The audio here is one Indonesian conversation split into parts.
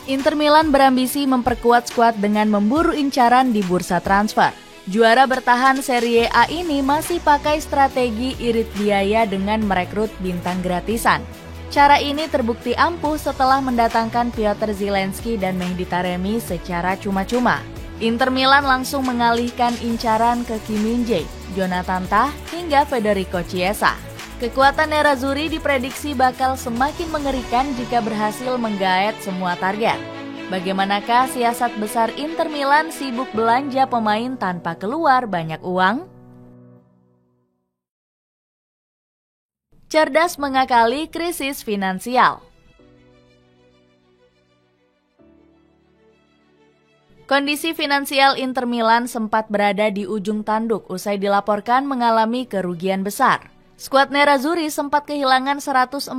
Inter Milan berambisi memperkuat skuad dengan memburu incaran di bursa transfer. Juara bertahan Serie A ini masih pakai strategi irit biaya dengan merekrut bintang gratisan. Cara ini terbukti ampuh setelah mendatangkan Piotr Zielinski dan Mehdi Taremi secara cuma-cuma. Inter Milan langsung mengalihkan incaran ke Kim Min-jae, Jonathan Tah, hingga Federico Chiesa. Kekuatan Nerazzurri diprediksi bakal semakin mengerikan jika berhasil menggaet semua target. Bagaimanakah siasat besar Inter Milan sibuk belanja pemain tanpa keluar banyak uang? Cerdas mengakali krisis finansial. Kondisi finansial Inter Milan sempat berada di ujung tanduk usai dilaporkan mengalami kerugian besar. Skuad Nerazzurri sempat kehilangan 140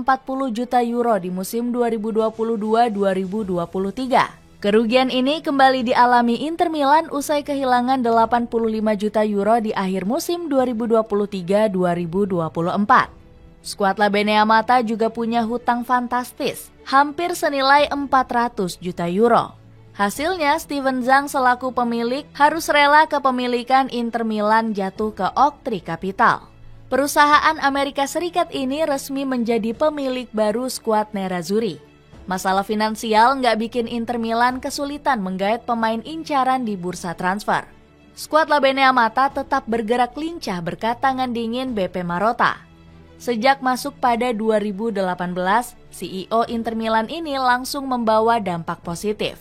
juta euro di musim 2022-2023. Kerugian ini kembali dialami Inter Milan usai kehilangan 85 juta euro di akhir musim 2023-2024. Skuad Labenea Mata juga punya hutang fantastis, hampir senilai 400 juta euro. Hasilnya, Steven Zhang selaku pemilik harus rela kepemilikan Inter Milan jatuh ke Oaktree Capital. Perusahaan Amerika Serikat ini resmi menjadi pemilik baru skuad Nerazzurri. Masalah finansial nggak bikin Inter Milan kesulitan menggait pemain incaran di bursa transfer. Skuad Labenea Mata tetap bergerak lincah berkat tangan dingin BP Marotta. Sejak masuk pada 2018, CEO Inter Milan ini langsung membawa dampak positif.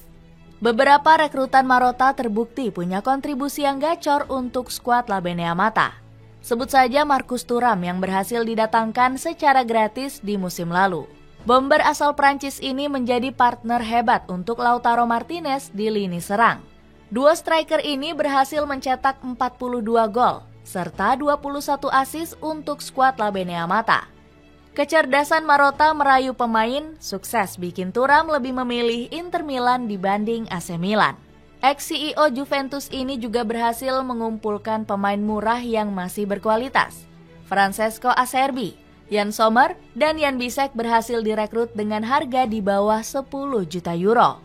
Beberapa rekrutan Marotta terbukti punya kontribusi yang gacor untuk skuad Labenea Mata. Sebut saja Marcus Thuram yang berhasil didatangkan secara gratis di musim lalu. Bomber asal Prancis ini menjadi partner hebat untuk Lautaro Martinez di lini serang. Dua striker ini berhasil mencetak 42 gol serta 21 assist untuk skuad Labenea Mata. Kecerdasan Marotta merayu pemain sukses bikin Thuram lebih memilih Inter Milan dibanding AC Milan. Ex-CEO Juventus ini juga berhasil mengumpulkan pemain murah yang masih berkualitas. Francesco Acerbi, Jan Sommer, dan Jan Bisek berhasil direkrut dengan harga di bawah 10 juta euro.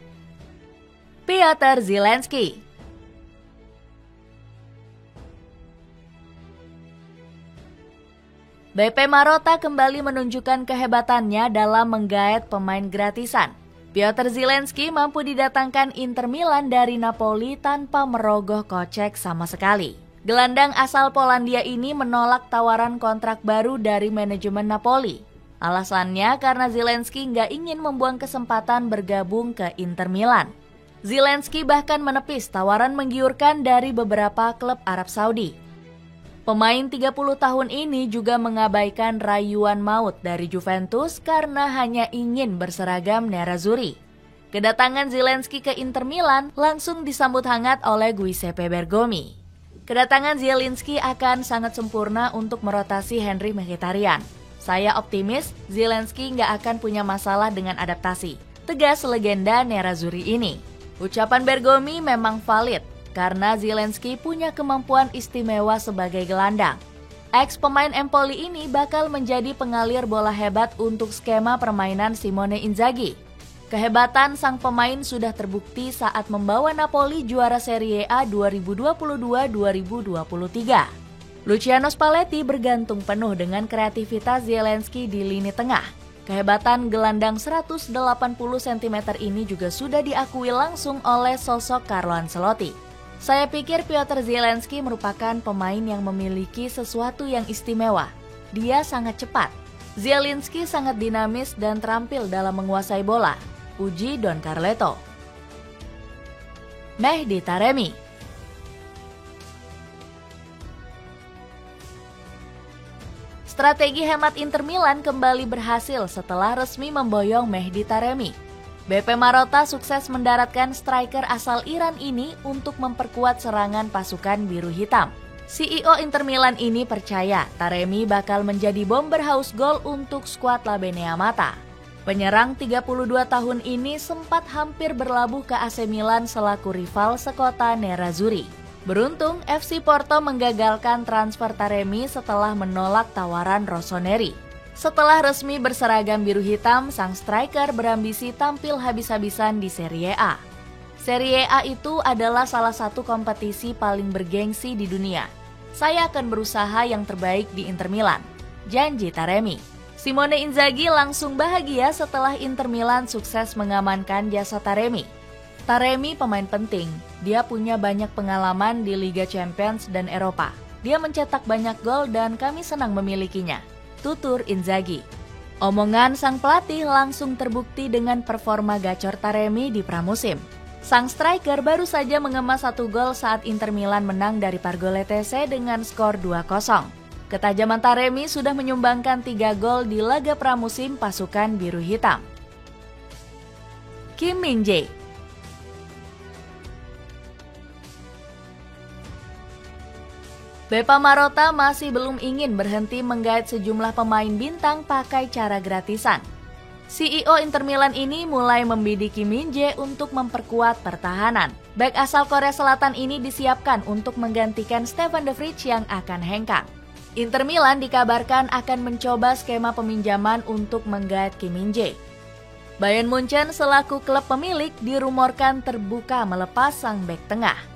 Piotr Zielinski. BP Marotta kembali menunjukkan kehebatannya dalam menggaet pemain gratisan. Piotr Zielinski mampu didatangkan Inter Milan dari Napoli tanpa merogoh kocek sama sekali. Gelandang asal Polandia ini menolak tawaran kontrak baru dari manajemen Napoli. Alasannya karena Zielinski nggak ingin membuang kesempatan bergabung ke Inter Milan. Zielinski bahkan menepis tawaran menggiurkan dari beberapa klub Arab Saudi. Pemain 30 tahun ini juga mengabaikan rayuan maut dari Juventus karena hanya ingin berseragam Nerazzurri. Kedatangan Zielinski ke Inter Milan langsung disambut hangat oleh Giuseppe Bergomi. Kedatangan Zielinski akan sangat sempurna untuk merotasi Henrikh Mkhitaryan. Saya optimis Zielinski nggak akan punya masalah dengan adaptasi, tegas legenda Nerazzurri ini. Ucapan Bergomi memang valid, karena Zielinski punya kemampuan istimewa sebagai gelandang. Ex-pemain Empoli ini bakal menjadi pengalir bola hebat untuk skema permainan Simone Inzaghi. Kehebatan sang pemain sudah terbukti saat membawa Napoli juara Serie A 2022-2023. Luciano Spalletti bergantung penuh dengan kreativitas Zielinski di lini tengah. Kehebatan gelandang 180 cm ini juga sudah diakui langsung oleh sosok Carlo Ancelotti. Saya pikir Piotr Zielinski merupakan pemain yang memiliki sesuatu yang istimewa. Dia sangat cepat. Zielinski sangat dinamis dan terampil dalam menguasai bola. Puji Don Carleto. Mehdi Taremi. Strategi hemat Inter Milan kembali berhasil setelah resmi memboyong Mehdi Taremi. BP Marotta sukses mendaratkan striker asal Iran ini untuk memperkuat serangan pasukan biru hitam. CEO Inter Milan ini percaya Taremi bakal menjadi bomber haus gol untuk skuad Labenea Mata. Penyerang 32 tahun ini sempat hampir berlabuh ke AC Milan selaku rival sekota Nerazzurri. Beruntung, FC Porto menggagalkan transfer Taremi setelah menolak tawaran Rossoneri. Setelah resmi berseragam biru hitam, sang striker berambisi tampil habis-habisan di Serie A. Serie A itu adalah salah satu kompetisi paling bergengsi di dunia. Saya akan berusaha yang terbaik di Inter Milan, janji Taremi. Simone Inzaghi langsung bahagia setelah Inter Milan sukses mengamankan jasa Taremi. Taremi pemain penting, dia punya banyak pengalaman di Liga Champions dan Eropa. Dia mencetak banyak gol dan kami senang memilikinya, tutur Inzaghi. Omongan sang pelatih langsung terbukti dengan performa gacor Taremi di pramusim. Sang striker baru saja mengemas 1 gol saat Inter Milan menang dari Pargoletese dengan skor 2-0. Ketajaman Taremi sudah menyumbangkan 3 gol di laga pramusim pasukan biru hitam. Kim Min-jae. Beppa Marotta masih belum ingin berhenti menggait sejumlah pemain bintang pakai cara gratisan. CEO Inter Milan ini mulai membidik Kim Min-jae untuk memperkuat pertahanan. Bek asal Korea Selatan ini disiapkan untuk menggantikan Stefan de Vrij yang akan hengkang. Inter Milan dikabarkan akan mencoba skema peminjaman untuk menggait Kim Min-jae. Bayern Munchen selaku klub pemilik dirumorkan terbuka melepas sang bek tengah.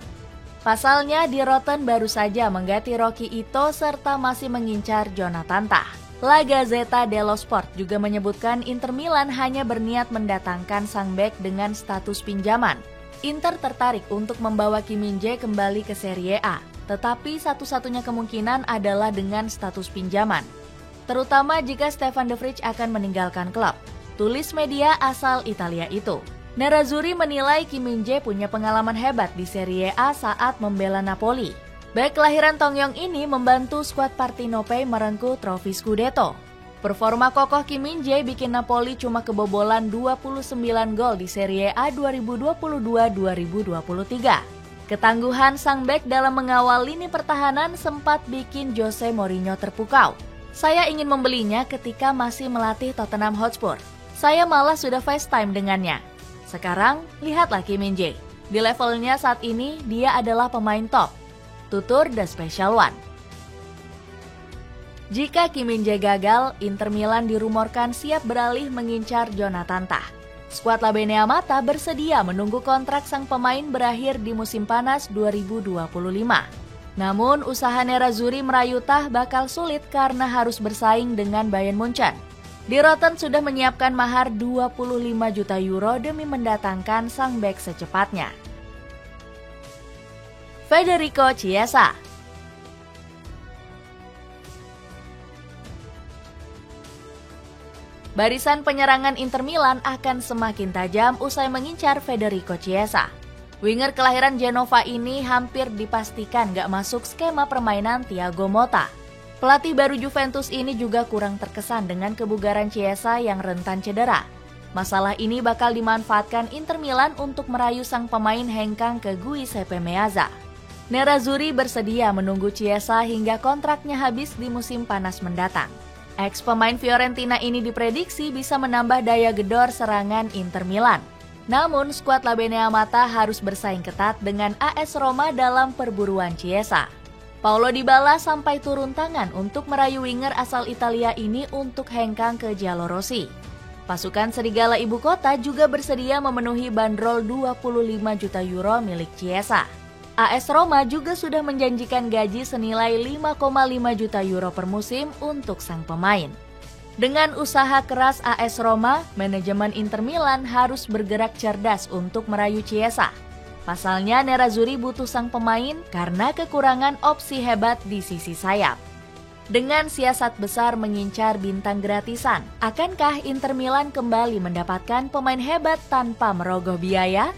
Pasalnya, Die Roten baru saja mengganti Rocky Ito serta masih mengincar Jonathan Tah. La Gazzetta dello Sport juga menyebutkan Inter Milan hanya berniat mendatangkan sang bek dengan status pinjaman. Inter tertarik untuk membawa Kim Min-jae kembali ke Serie A, tetapi satu-satunya kemungkinan adalah dengan status pinjaman. Terutama jika Stefan de Vrij akan meninggalkan klub, tulis media asal Italia itu. Nerazzurri menilai Kim Min-jae punya pengalaman hebat di Serie A saat membela Napoli. Bek kelahiran Tongyong ini membantu skuad Partenope merengkuh trofi Scudetto. Performa kokoh Kim Min-jae bikin Napoli cuma kebobolan 29 gol di Serie A 2022-2023. Ketangguhan sang bek dalam mengawal lini pertahanan sempat bikin Jose Mourinho terpukau. Saya ingin membelinya ketika masih melatih Tottenham Hotspur. Saya malah sudah FaceTime dengannya. Sekarang, lihatlah Kim Min-jae. Di levelnya saat ini, dia adalah pemain top, tutur The Special One. Jika Kim Min-jae gagal, Inter Milan dirumorkan siap beralih mengincar Jonathan Tah. Skuad La Beneamata bersedia menunggu kontrak sang pemain berakhir di musim panas 2025. Namun, usaha Nerazzurri merayu Tah bakal sulit karena harus bersaing dengan Bayern Munchen. Die Roten sudah menyiapkan mahar 25 juta euro demi mendatangkan sang bek secepatnya. Federico Chiesa. Barisan penyerangan Inter Milan akan semakin tajam usai mengincar Federico Chiesa. Winger kelahiran Genova ini hampir dipastikan gak masuk skema permainan Thiago Motta. Pelatih baru Juventus ini juga kurang terkesan dengan kebugaran Chiesa yang rentan cedera. Masalah ini bakal dimanfaatkan Inter Milan untuk merayu sang pemain hengkang ke Giuseppe Meazza. Nerazzurri bersedia menunggu Chiesa hingga kontraknya habis di musim panas mendatang. Ex-pemain Fiorentina ini diprediksi bisa menambah daya gedor serangan Inter Milan. Namun, skuad La Beneamata harus bersaing ketat dengan AS Roma dalam perburuan Chiesa. Paulo Dybala sampai turun tangan untuk merayu winger asal Italia ini untuk hengkang ke Giallorossi. Pasukan Serigala Ibu Kota juga bersedia memenuhi bandrol 25 juta euro milik Chiesa. AS Roma juga sudah menjanjikan gaji senilai 5,5 juta euro per musim untuk sang pemain. Dengan usaha keras AS Roma, manajemen Inter Milan harus bergerak cerdas untuk merayu Chiesa. Pasalnya Nerazzurri butuh sang pemain karena kekurangan opsi hebat di sisi sayap. Dengan siasat besar mengincar bintang gratisan, akankah Inter Milan kembali mendapatkan pemain hebat tanpa merogoh biaya?